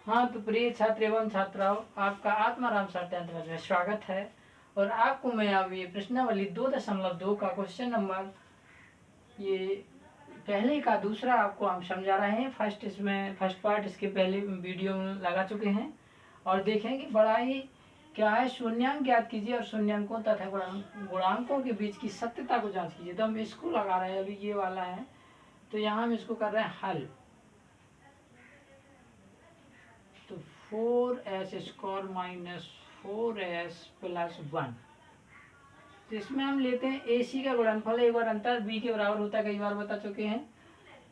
हाँ, तो प्रिय छात्र एवं छात्राओं, आपका आत्माराम साठ्यांश में स्वागत है। और आपको मैं अब ये प्रश्नावली 2.2 का क्वेश्चन नंबर ये पहले का दूसरा आपको हम समझा रहे हैं। फर्स्ट पार्ट इसके पहले वीडियो में लगा चुके हैं और देखेंगे बड़ा ही क्या है। शून्यांक ज्ञात कीजिए और शून्यांकों तथा गुणांकों के बीच की सत्यता को जांच कीजिए। तो हम इसको लगा रहे हैं, अभी ये वाला है, तो यहाँ हम इसको कर रहे हैं हल। तो 4s² माइनस 4s प्लस 1, तो इसमें हम लेते हैं AC का गुणनफल। एक बार अंतर B के बराबर होता है, कई बार बता चुके हैं।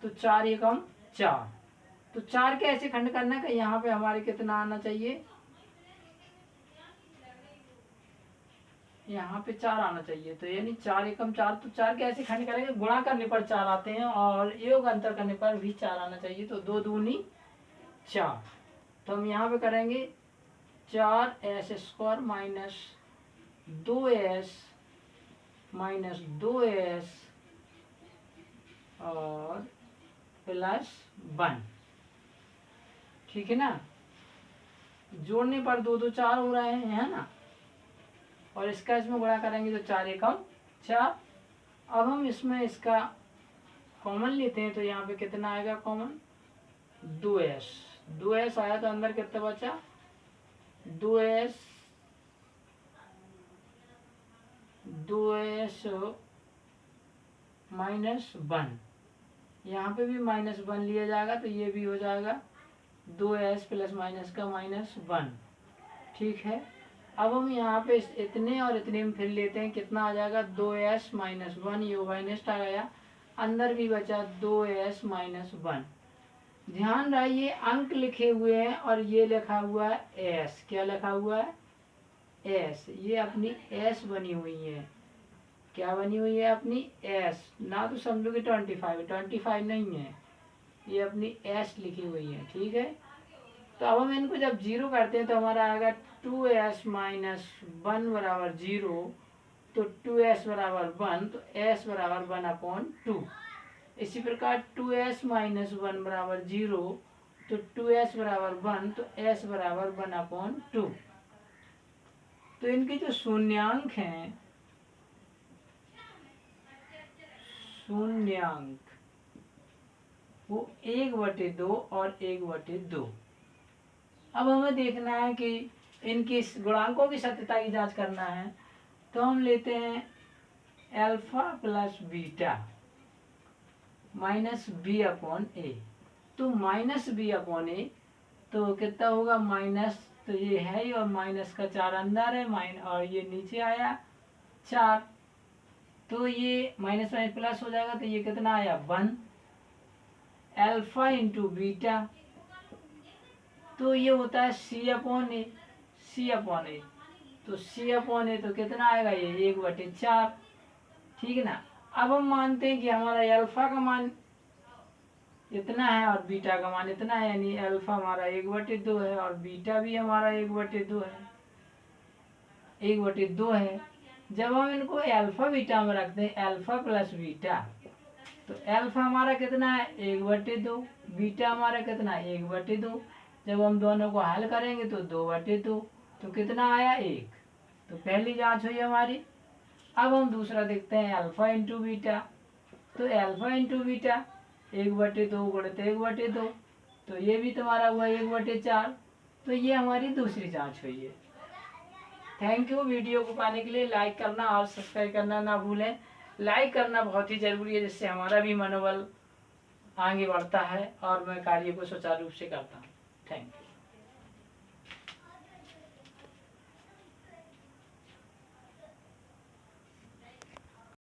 तो 4 एकम 4, तो 4 के ऐसे खंड करना कि यहाँ पे हमारे कितना आना चाहिए, यहाँ पे 4 आना चाहिए। तो यानी 4 एकम 4, तो 4 के ऐसे खंड करेंगे, गुणा करने पर 4 आते हैं और योग अंतर करने पर भी 4 आना चाहिए। तो 2 दूनी 4, तो हम यहाँ पे करेंगे 4s² minus 2s minus 2s और प्लस 1, ठीक है ना। जोड़ने पर 2 2 4 हो रहे हैं, है ना। और इसका इसमें गुणा करेंगे तो 4 एकम 4। अब हम इसमें इसका कॉमन लेते हैं, तो यहाँ पे कितना आएगा कॉमन, 2s आया, तो अंदर कितना बचा 2s माइनस 1। यहाँ पे भी -1 लिया जाएगा, तो ये भी हो जाएगा 2s प्लस माइनस का -1, ठीक है। अब हम यहाँ पे इतने और इतने में फिर लेते हैं, कितना आ जाएगा 2s माइनस 1, ये माइनस आ गया, अंदर भी बचा 2s माइनस 1। ध्यान रहे ये अंक लिखे हुए हैं और ये लिखा हुआ है s। क्या लिखा हुआ है, s। ये अपनी s बनी हुई है, क्या बनी हुई है अपनी s। ना तो समझो कि 25 नहीं है, ये अपनी s लिखी हुई है, ठीक है। तो अब हम इनको जब 0 करते हैं तो हमारा आएगा 2s माइनस 1 बराबर 0। तो 2s बराबर 1, तो s बराबर 1/2। इसी प्रकार 2s माइनस 1 बराबर 0, तो 2s बराबर 1, तो s बराबर 1/2। तो इनके जो शून्यांक हैं, शून्यांक वो 1/2 और 1/2। अब हमें देखना है कि इनकी गुणांकों की सत्यता की जांच करना है, तो हम लेते हैं alpha plus beta minus b/a। तो -b/a, तो कितना होगा माइनस, तो ये है ही, और माइनस का 4 अंदर है, और ये नीचे आया 4, तो ये माइनस माइनस प्लस हो जाएगा, तो ये कितना आया 1 अल्फा इंटू बीटा, तो ये होता है c/a। तो c/a तो कितना आएगा, ये 1/4, ठीक है ना। अब हम मानते हैं कि हमारा अल्फा का मान इतना है और बीटा का मान इतना है, यानी अल्फा हमारा 1/2 है और बीटा भी हमारा 1/2 है। जब हम इनको अल्फा बीटा में रखते हैं, अल्फा प्लस बीटा, तो अल्फा हमारा कितना है 1/2, बीटा हमारा कितना है 1/2। जब हम दोनों को हल करेंगे तो 2/2, तो कितना आया 1। तो पहली जांच हुई हमारी। अब हम दूसरा देखते हैं अल्फा इंटू बीटा, तो अल्फा इंटू बीटा 1/2 गुणित 1/2, तो ये भी तुम्हारा हुआ 1/4। तो ये हमारी दूसरी जांच हुई है। Thank you. वीडियो को पाने के लिए लाइक करना और सब्सक्राइब करना ना भूलें। लाइक करना बहुत ही ज़रूरी है, जिससे हमारा भी मनोबल आगे बढ़ता है और मैं कार्य को सुचारू रूप से करता हूँ। Thank you.